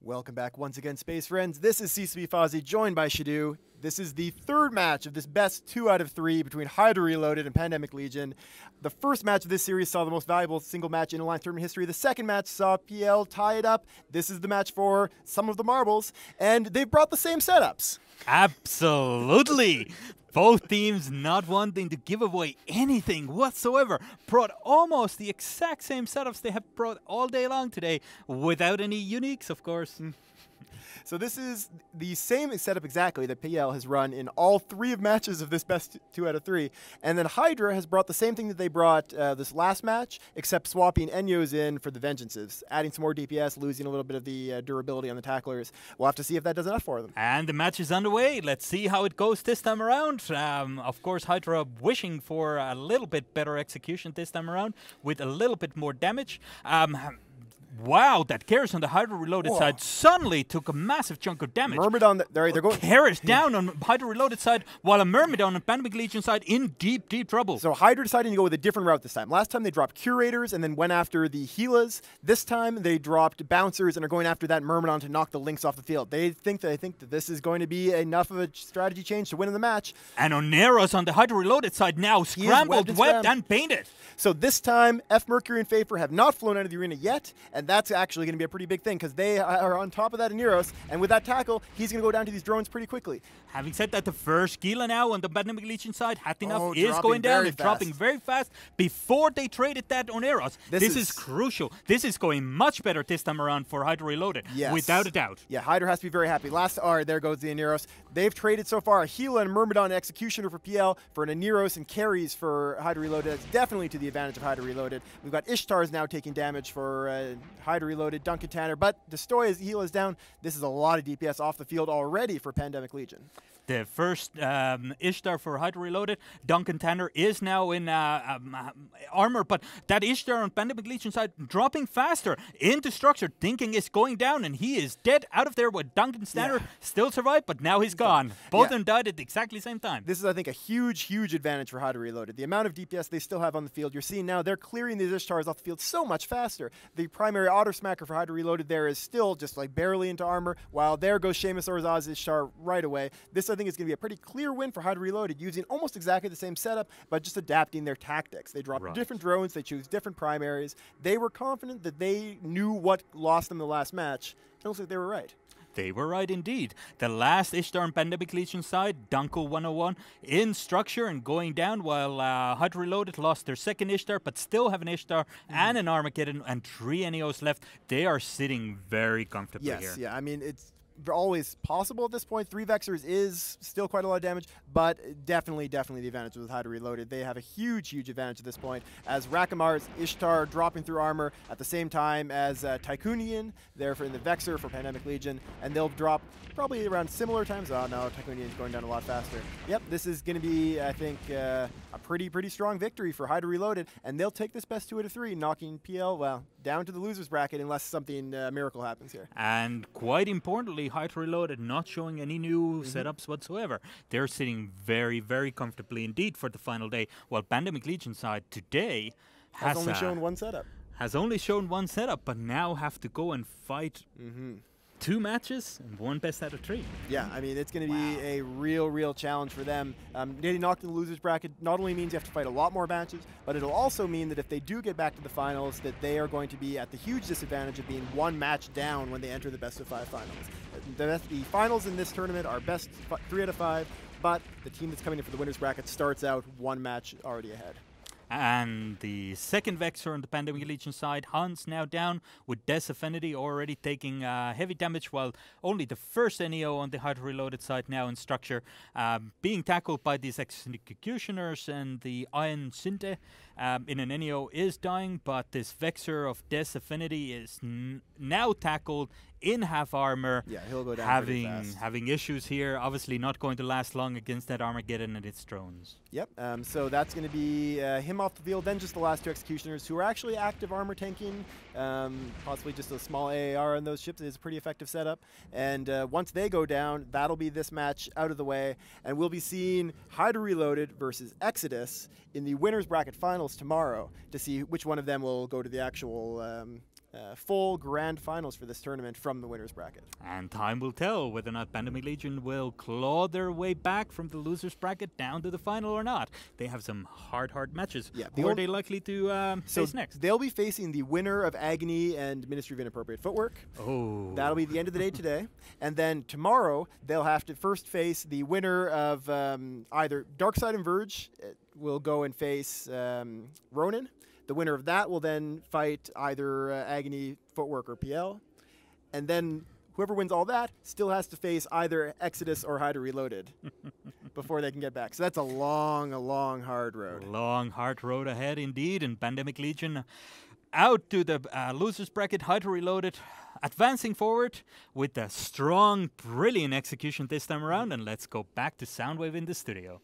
Welcome back once again, Space Friends. This is CCB Fozzie, joined by Shadu. This is the third match of this best 2 out of 3 between HYDRA Reloaded and Pandemic Legion. The first match of this series saw the most valuable single match in Alliance tournament history. The second match saw PL tie it up. This is the match for some of the marbles, and they've brought the same setups. Absolutely. Both teams not wanting to give away anything whatsoever brought almost the exact same setups they have brought all day long today, without any uniques, of course. So this is the same setup exactly that PL has run in all 3 matches of this best 2 out of 3. And then HYDRA has brought the same thing that they brought this last match, except swapping Enyos in for the Vengeances, adding some more DPS, losing a little bit of the durability on the tacklers. We'll have to see if that does enough for them. And the match is underway. Let's see how it goes this time around. Of course, HYDRA wishing for a little bit better execution this time around, with a little bit more damage. Wow, that Karis on the HYDRA Reloaded side suddenly took a massive chunk of damage. Myrmidon, they're going. Karis down on HYDRA Reloaded side, while a Myrmidon on Pandemic Legion side in deep, deep trouble. So HYDRA decided to go with a different route this time. Last time they dropped Curators and then went after the Healas. This time they dropped Bouncers and are going after that Myrmidon to knock the Lynx off the field. They think that this is going to be enough of a strategy change to win in the match. And Oneros on the HYDRA Reloaded side now scrambled, webbed, and painted. So this time, F Mercury and Fafer have not flown out of the arena yet, and that's actually going to be a pretty big thing because they are on top of that Oneros, and with that tackle, he's going to go down to these drones pretty quickly. Having said that, the first Gila now on the Pandemic Legion side, Hatinov is going down and dropping very fast before they traded that Oneros. This is crucial. This is going much better this time around for HYDRA Reloaded, without a doubt. Yeah, HYDRA has to be very happy. There goes the Oneros. They've traded so far a Gila and Myrmidon Executioner for PL for an Oneros and carries for HYDRA Reloaded. That's definitely to the advantage of HYDRA Reloaded. We've got Ishtar's now taking damage for HYDRA Reloaded, Duncan Tanner, but Destoy's Gila is down. This is a lot of DPS off the field already for Pandemic Legion. The first Ishtar for HYDRA Reloaded. Duncan Tanner is now in armor, but that Ishtar on Pandemic Legion side dropping faster into structure, thinking it's going down, and he is dead out of there. With Duncan Tanner still survived, but now he's gone. Both of them died at exactly the same time. This is, I think, a huge, huge advantage for HYDRA Reloaded. The amount of DPS they still have on the field, you're seeing now they're clearing these Ishtars off the field so much faster. The primary auto smacker for HYDRA Reloaded there is still just like barely into armor, while there goes Seamus Orzaz's Ishtar right away. This, I think, is going to be a pretty clear win for HYDRA Reloaded, using almost exactly the same setup, but just adapting their tactics. They drop different drones, they choose different primaries. They were confident that they knew what lost them the last match. It looks like they were right. They were right indeed. The last Ishtar and Pandemic Legion side, Dunkel 101, in structure and going down, while HYDRA Reloaded lost their second Ishtar, but still have an Ishtar and an Armageddon and 3 NEOs left. They are sitting very comfortably here. Yes, I mean, it's always possible at this point. 3 Vexers is still quite a lot of damage, but definitely the advantage with HYDRA Reloaded. They have a huge advantage at this point, as Rakamar's Ishtar dropping through armor at the same time as Tycoonian, there in the Vexer for Pandemic Legion, and they'll drop probably around similar times. Oh no, Tycoonian's going down a lot faster. Yep, this is going to be, I think, a pretty strong victory for HYDRA Reloaded, and they'll take this best 2 out of 3, knocking PL, well, down to the losers bracket unless something miracle happens here. And quite importantly, HYDRA Reloaded not showing any new setups whatsoever. They're sitting very, very comfortably indeed for the final day, while Pandemic Legion side today has only shown one setup. Has only shown one setup, but now have to go and fight 2 matches and 1 best out of 3. Yeah, I mean, it's going to be a real challenge for them. Getting knocked in the losers bracket not only means you have to fight a lot more matches, but it'll also mean that if they do get back to the finals, that they are going to be at the huge disadvantage of being 1 match down when they enter the best of 5 finals. The finals in this tournament are best 3 out of 5, but the team that's coming in for the winners bracket starts out 1 match already ahead. And the second Vexer on the Pandemic Legion side, Hans now down with Death Affinity already taking heavy damage, while only the first NEO on the HYDRA Reloaded side now in structure being tackled by these Executioners, and the Iron Sinte in an NEO is dying, but this Vexer of Death Affinity is now tackled in half armor. Yeah, he'll go down having issues here, obviously not going to last long against that Armageddon and its drones. Yep, so that's going to be him off the field, then just the last 2 Executioners who are actually active armor tanking, possibly just a small AAR on those ships is a pretty effective setup, and once they go down, that'll be this match out of the way, and we'll be seeing HYDRA Reloaded versus Exodus in the winners bracket finals tomorrow to see which one of them will go to the actual full grand finals for this tournament from the winners bracket. And time will tell whether or not Pandemic Legion will claw their way back from the losers bracket down to the final or not. They have some hard matches. Yeah, Who are they likely to face next? They'll be facing the winner of Agony and Ministry of Inappropriate Footwork. Oh. That'll be the end of the day today. And then tomorrow, they'll have to first face the winner of either Darkside and Verge will go and face Ronin. The winner of that will then fight either Agony, Footwork, or PL. And then whoever wins all that still has to face either Exodus or HYDRA Reloaded before they can get back. So that's a long, hard road. Long, hard road ahead indeed. And Pandemic Legion out to the losers bracket, HYDRA Reloaded, advancing forward with a strong, brilliant execution this time around. And let's go back to Soundwave in the studio.